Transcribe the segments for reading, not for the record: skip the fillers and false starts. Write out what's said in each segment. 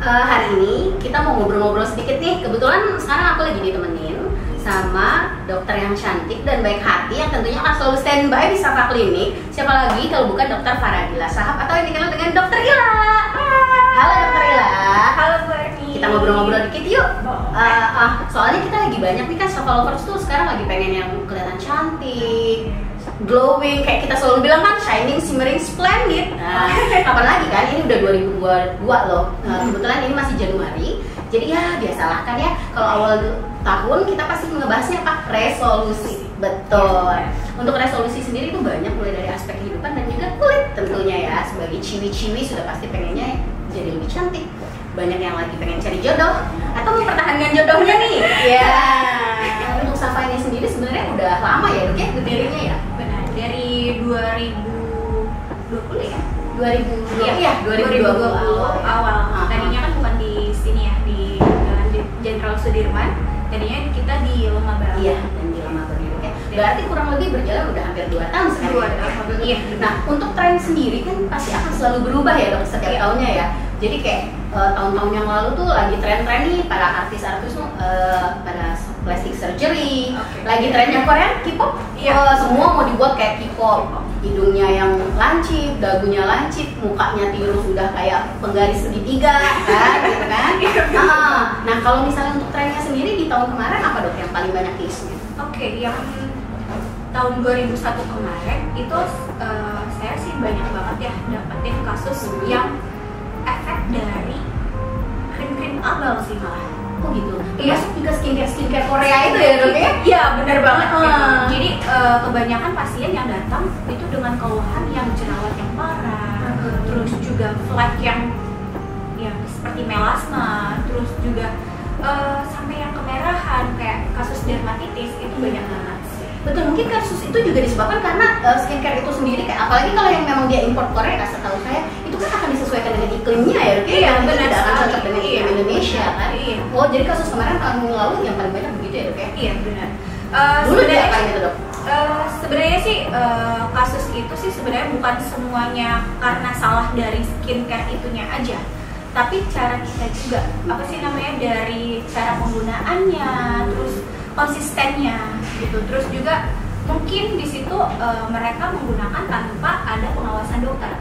Hari ini kita mau ngobrol-ngobrol sedikit nih. Kebetulan sekarang aku lagi ditemenin sama dokter yang cantik dan baik hati yang tentunya akan selalu standby di Safa Klinik. Siapa lagi kalau bukan Dokter Faradila Sahab atau yang dikenal dengan Dokter Ila. Halo Dokter Ila. Halo Bu Erni. Kita ngobrol-ngobrol dikit yuk. Soalnya kita lagi banyak nih kan Safa lovers tuh sekarang lagi pengen yang kelihatan cantik, glowing, kayak kita selalu bilang kan, shining, shimmering, splendid. Nah, kapan lagi kan? Ini udah 2022 loh. Kebetulan ini masih Januari. Jadi ya biasalah kan ya, kalau awal tahun kita pasti ngebahasnya apa? Resolusi. Betul. Untuk resolusi sendiri itu banyak, mulai dari aspek kehidupan dan juga kulit tentunya ya. Sebagai ciwi-ciwi sudah pasti pengennya jadi lebih cantik. Banyak yang lagi pengen cari jodoh atau mempertahankan jodohnya nih. Ya. Untuk Safa ini sendiri sebenarnya udah lama ya dok ya berdirinya ya? Benar, dari 2020 ya? 2020 awal. Tadinya kan bukan di sini ya, di Jalan Jenderal Sudirman. Tadinya kita di Loma Baru. Iya, dan di Loma Baru. Oke. Berarti kurang lebih berjalan udah hampir 2 tahun sekarang. 2 tahun. Iya. Nah, untuk tren sendiri kan pasti akan selalu berubah ya dok setiap tahunnya ya. Jadi kayak tahun-tahun yang lalu tuh lagi tren-tren nih para artis-artis pada plastic surgery. Lagi trennya Korea, K-pop. Semua mau dibuat kayak K-pop. Hidungnya yang lancip, dagunya lancip, mukanya tirus sudah kayak penggaris segitiga kan, gitu kan. Nah, kalau misalnya untuk trennya sendiri di tahun kemarin apa dok yang paling banyak diisunya? Oke, yang tahun 2001 kemarin itu saya sih banyak banget ya dapetin kasus yang efek dari krim-krim abal sih malah. Oh gitu. Termasuk juga skincare Korea itu ya dok ya? Iya benar banget. Jadi kebanyakan pasien yang datang itu dengan keluhan yang jerawat yang parah, terus juga flek yang ya seperti melasma, terus juga sampai yang kemerahan kayak kasus dermatitis itu banyak banget. Betul, mungkin kasus itu juga disebabkan karena skincare itu sendiri kayak apalagi kalau yang memang dia import Korea, setahu saya itu kan akan disesuaikan dengan iklimnya ya, iya benar, tidak akan cocok dengan iklim Indonesia kan. Oh, jadi kasus kemarin tahun lalu yang paling banyak begitu ya dok ya? Iya benar. Dulu dia apa gitu dok? Sebenarnya sih kasus itu sih sebenarnya bukan semuanya karena salah dari skincare itunya aja, tapi cara kita juga apa sih namanya dari cara penggunaannya, terus konsistennya gitu, terus juga mungkin di situ mereka menggunakan tanpa ada pengawasan dokter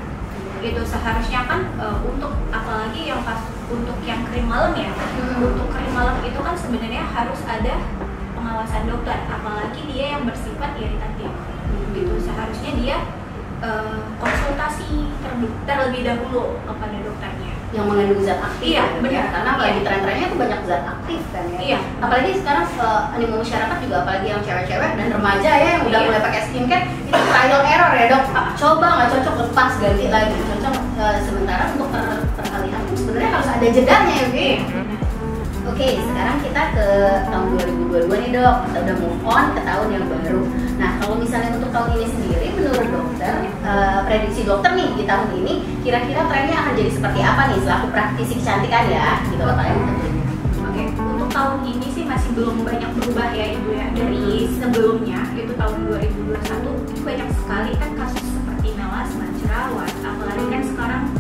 gitu. Seharusnya kan untuk apalagi yang untuk yang krim malam ya, untuk krim malam itu kan sebenarnya harus ada pengawasan dokter, apalagi dia yang bersifat iritatif gitu. Seharusnya dia konsultasi terlebih dahulu kepada dokternya yang mengandung zat aktif. Iya benar, karena apalagi tren-trennya tuh banyak zat aktif kan ya. Iya. Apalagi sekarang animo masyarakat juga, apalagi yang cewek-cewek dan remaja ya yang udah mulai pakai skincare, itu trial error ya dok. Coba nggak cocok, lepas ganti lagi, cocok. Sementara untuk peralihan itu sebenarnya harus ada jedanya ya Bi. Oke, sekarang kita ke tahun 2022 nih dok. Kita udah move on ke tahun yang baru. Nah, kalau misalnya untuk tahun ini sendiri, menurut dokter, prediksi dokter nih di tahun ini, kira-kira trennya akan jadi seperti apa nih selaku praktisi kecantikan ya? Gitu loh kalian. Oke, untuk tahun ini sih masih belum banyak berubah ya Ibu ya. Dari sebelumnya, itu tahun 2021, itu banyak sekali kan kasus seperti melasma, jerawat, apalagi kan sekarang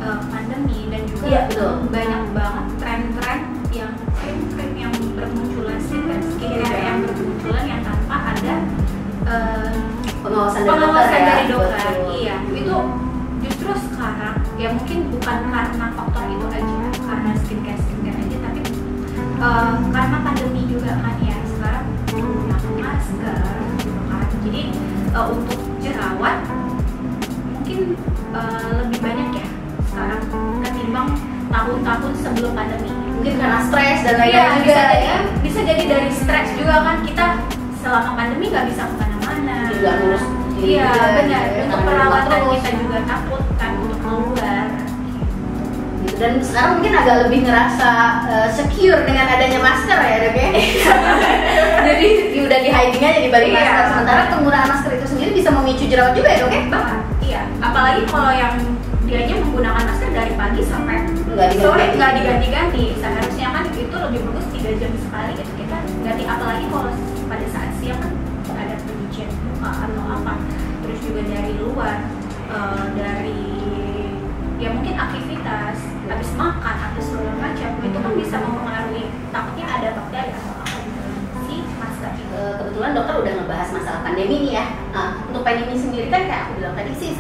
pandemi dan juga banyak banget tren-tren yang krim-krim yang bermunculan, skincare yang bermunculan yang tanpa ada pengawasan dari dokter. Iya, itu justru sekarang ya mungkin bukan karena faktor itu aja, karena skincare aja, tapi karena pandemi juga kan ya, sekarang menggunakan masker gitu kan. Jadi untuk jerawat mungkin lebih banyak ya sekarang ketimbang tahun-tahun sebelum pandemi. Mungkin karena stres dan lain-lain juga ya. Bisa jadi dari stres juga kan, kita selama pandemi nggak bisa kemana-mana. Juga ngurus. Iya benar. Untuk perawatan kita juga takut kan untuk keluar. Dan sekarang mungkin agak lebih ngerasa secure dengan adanya masker ya dok ya. Jadi udah di hiding aja di balik masker. Sementara penggunaan masker itu sendiri bisa memicu jerawat juga ya dok ya? Iya. Apalagi kalau yang dianya menggunakan masker dari pagi sampai sore nggak diganti-ganti. Seharusnya kan itu lebih bagus 3 jam sekali gitu kita ganti. Apalagi kalau pada saat siang kan ada pencucian muka atau apa. Terus juga dari luar, dari ya mungkin aktivitas habis makan, habis bisa mempengaruhi, takutnya ada bakteri atau apa si masker itu. Kebetulan dokter udah ngebahas masalah pandemi nih ya. Untuk pandemi sendiri kan kayak aku bilang tadi sih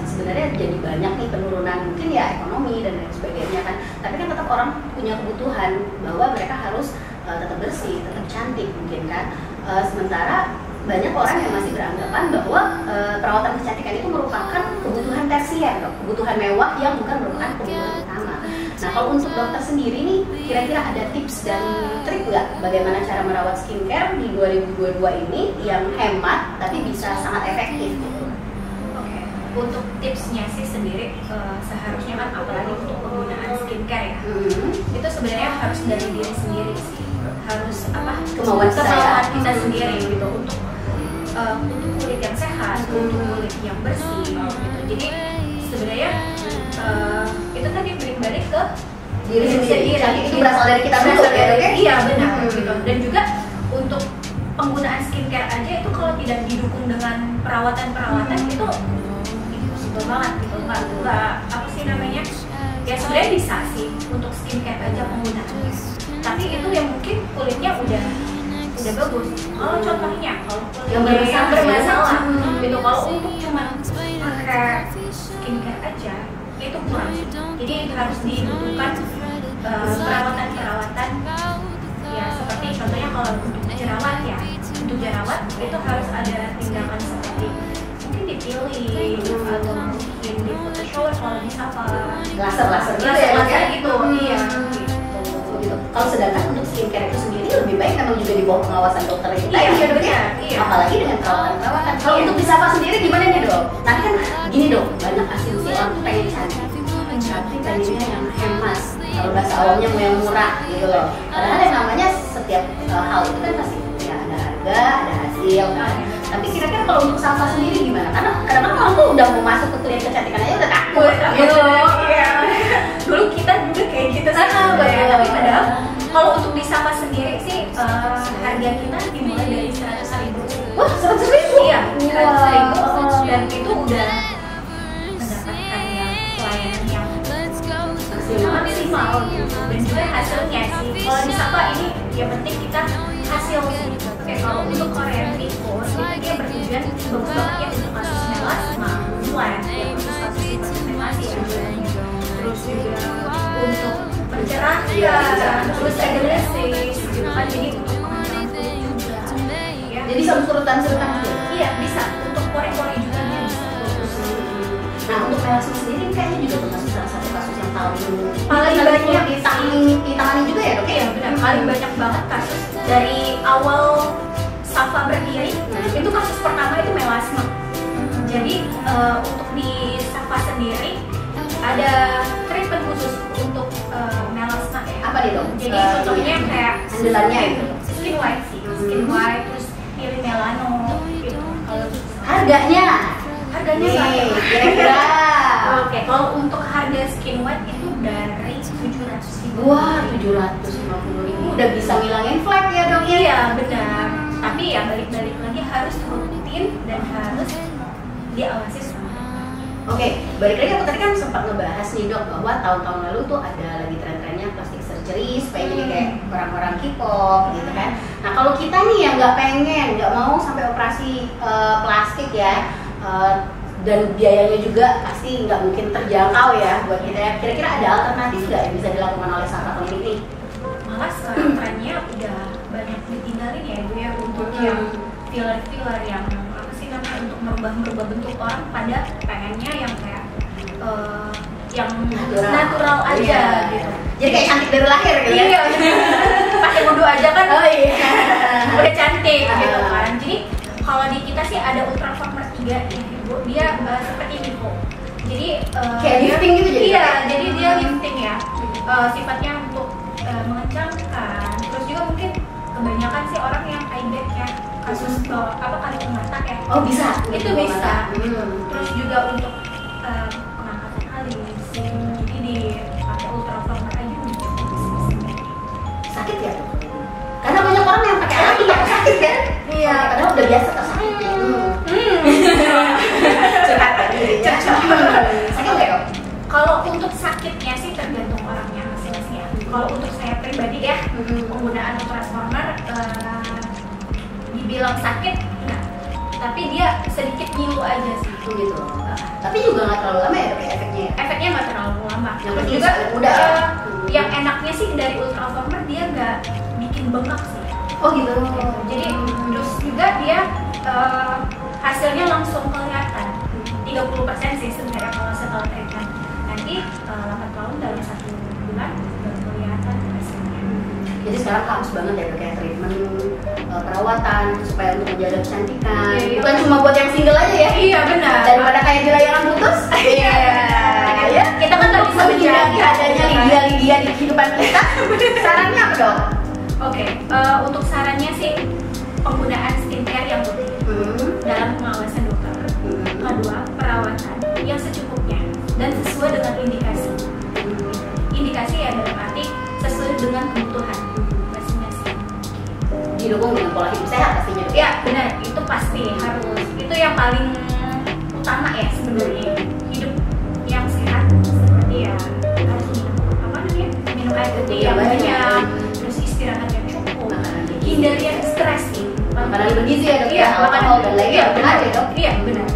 sebenarnya jadi banyak nih penurunan mungkin ya ekonomi dan lain sebagainya kan. Tapi kan tetap orang punya kebutuhan bahwa mereka harus tetap bersih, tetap cantik mungkin kan. Sementara banyak orang yang masih beranggapan bahwa perawatan kecantikan itu merupakan kebutuhan tersier, kebutuhan mewah yang bukan merupakan kebutuhan utama. Nah, kalau untuk dokter sendiri nih, kira-kira ada tips dan trik nggak bagaimana cara merawat skincare di 2022 ini yang hemat tapi bisa sangat efektif gitu? Oke, untuk tipsnya sih sendiri seharusnya kan apalagi untuk penggunaan skincare ya, itu sebenarnya harus dari diri sendiri sih, harus kemauan kita sendiri gitu untuk kulit yang sehat, untuk kulit yang bersih gitu. Jadi sebenarnya itu tadi balik ke diri sendiri. Itu berasal dari kita dulu ya, oke? Iya benar gitu. Dan juga untuk penggunaan skincare aja itu kalau tidak didukung dengan perawatan itu impossible banget gitu. Nggak apa sih namanya? Ya sebenarnya bisa sih untuk skincare aja penggunaannya. Tapi itu yang mungkin kulitnya udah bagus. Kalau contohnya kalau yang bermasalah gitu, kalau untuk cuma pakai skincare aja itu kurang. Jadi itu harus dibutuhkan perawatan ya, seperti contohnya kalau untuk jerawat ya, untuk jerawat itu harus ada tindakan seperti mungkin dipilih atau mungkin di Photoshop kalau bisa laser gitu. Iya. Kalau sedangkan untuk skincare itu sendiri lebih baik memang juga di bawah pengawasan dokter kita ya dok ya. Apalagi dengan perawatan. Kalau untuk Safa sendiri gimana nih dok? Nanti kan gini dok, banyak asumsi orang tuh pengen cantik, tapi pengennya yang hemat. Kalau bahasa awamnya mau yang murah gitu loh. Padahal yang namanya setiap hal itu kan pasti ya ada harga, ada hasil. Tapi kira-kira kalau untuk Safa sendiri gimana? Karena kadang-kadang orang tuh udah mau masuk ke klinik kecantikan aja udah takut gitu. Dulu kita juga kayak gitu sih. Tapi padahal kalau untuk di Safa sendiri sih harga kita dimulai dari 100.000. Wah, 100.000? Iya, 100.000 dan itu udah mendapatkan yang pelayanan yang maksimal dan juga hasilnya sih. Kalau di Safa ini yang penting kita hasil sih. Kayak kalau untuk Korean Picos itu dia bertujuan bagus banget ya untuk kasus melasma, flat, ya kasus hiperpigmentasi ya. Terus juga untuk pencerahan, terus epilepsis gitu kan, jadi untuk pengenalan kulit juga ya. Jadi surutan juga? Iya bisa, untuk pori-pori juga dia bisa. Nah untuk melasma sendiri kayaknya juga termasuk salah satu kasus yang paling banyak ditangani juga ya dok? Iya benar, paling banyak banget kasus dari awal Safa berdiri itu kasus pertama itu melasma. Jadi untuk di Safa sendiri ada treatment khusus untuk melasma ya. Apa nih dok? Jadi contohnya kayak andalannya itu skin white sih, skin white, terus pilih melano gitu. Kalau harganya nih, kira-kira oke, kalau untuk harga skin white itu dari 700.000. Wah, 750.000 udah bisa ngilangin flek ya dok ya? Iya benar. Tapi ya balik-balik lagi harus rutin dan harus diawasi sama. Oke, balik lagi aku tadi kan sempat ngebahas nih dok bahwa tahun-tahun lalu tuh ada lagi tren-trennya plastik surgery supaya jadi kayak orang-orang K-pop gitu kan. Nah kalau kita nih yang nggak mau sampai operasi plastik ya, dan biayanya juga pasti nggak mungkin terjangkau ya buat kita ya. Kira-kira ada alternatif nggak yang bisa dilakukan oleh Safa Klinik ini? Malah sekarang trennya udah banyak ditinggalin ya Bu ya, untuk yang filler yang apa sih namanya, untuk merubah bentuk orang pada pengennya yang kayak yang natural aja gitu. Jadi kayak cantik dari lahir gitu ya? Iya, pakai wudhu aja kan udah cantik gitu kan. Jadi kalau di kita sih ada Ultra Former 3 Ibu, dia seperti Vivo. Jadi kayak lifting gitu jadi? Iya, jadi dia lifting ya. Sifatnya untuk mengencangkan. Terus juga mungkin kebanyakan sih orang yang eye bag ya, kasus kali mata ya. Oh bisa? Itu bisa. Terus juga untuk pengangkatan alis. Jadi dipakai Ultra Former aja bisa. Sakit ya? Karena banyak orang yang pakai alat juga sakit kan? Iya. Padahal udah biasa tak sakit ya. Curhat dirinya. Sakit nggak ya? Kalau untuk sakitnya sih tergantung orangnya masing-masing ya. Kalau untuk saya dibilang sakit enggak, tapi dia sedikit ngilu aja sih gitu. Tapi juga nggak terlalu lama ya dok ya efeknya ya? Efeknya nggak terlalu lama. Yang Terus penting juga udah ya? yang enaknya sih dari Ultra Former dia nggak bikin bengkak sih. Oh gitu. Jadi terus juga dia hasilnya langsung kelihatan. 30% sih sebenarnya kalau setelah treatment. Nanti lambat laun dalam 1 bulan baru kelihatan hasilnya. Jadi sekarang harus banget ya dok ya treatment perawatan supaya untuk menjaga kecantikan. Iya. Bukan cuma buat yang single aja ya. Iya benar. Daripada kayak di layangan putus. Iya. Ya. Kita kan nggak bisa menghindari menjaga adanya Lydia di kehidupan kita. Sarannya apa dok? Oke, untuk sarannya sih penggunaan skincare yang rutin dalam pengawasan dokter. Kedua, perawatan yang secukupnya dan sesuai dengan indikasi. Indikasi ya dalam arti sesuai dengan kebutuhan masing-masing. Didukung dengan pola hidup sehat pastinya dok. Ya benar, itu pasti harus. Itu yang paling utama ya sebenarnya. Hidup yang sehat seperti ya harus minum air putih yang banyak, terus istirahat yang cukup, hindari yang stres sih. Makanan bergizi ya dok. Iya, makanan dan lain iya, benar ya dok. Iya benar.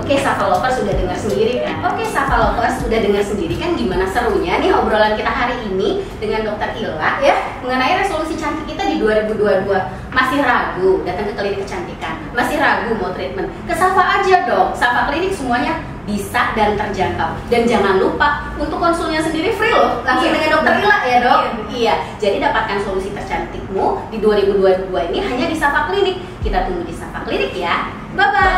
Oke, Safa Lovers sudah dengar sendiri kan? Oke, Safa Lovers sudah dengar sendiri kan gimana serunya nih obrolan kita hari ini dengan Dokter Ila ya mengenai resolusi cantik kita di 2022. Masih ragu datang ke klinik kecantikan? Masih ragu mau treatment? Ke Safa aja dong. Safa Klinik semuanya bisa dan terjangkau. Dan jangan lupa untuk konsulnya sendiri free loh. Langsung dengan Dokter Ila ya dok. Iya. Jadi dapatkan solusi tercantikmu di 2022 ini hanya di Safa Klinik. Kita tunggu di Safa Klinik ya. Bye bye.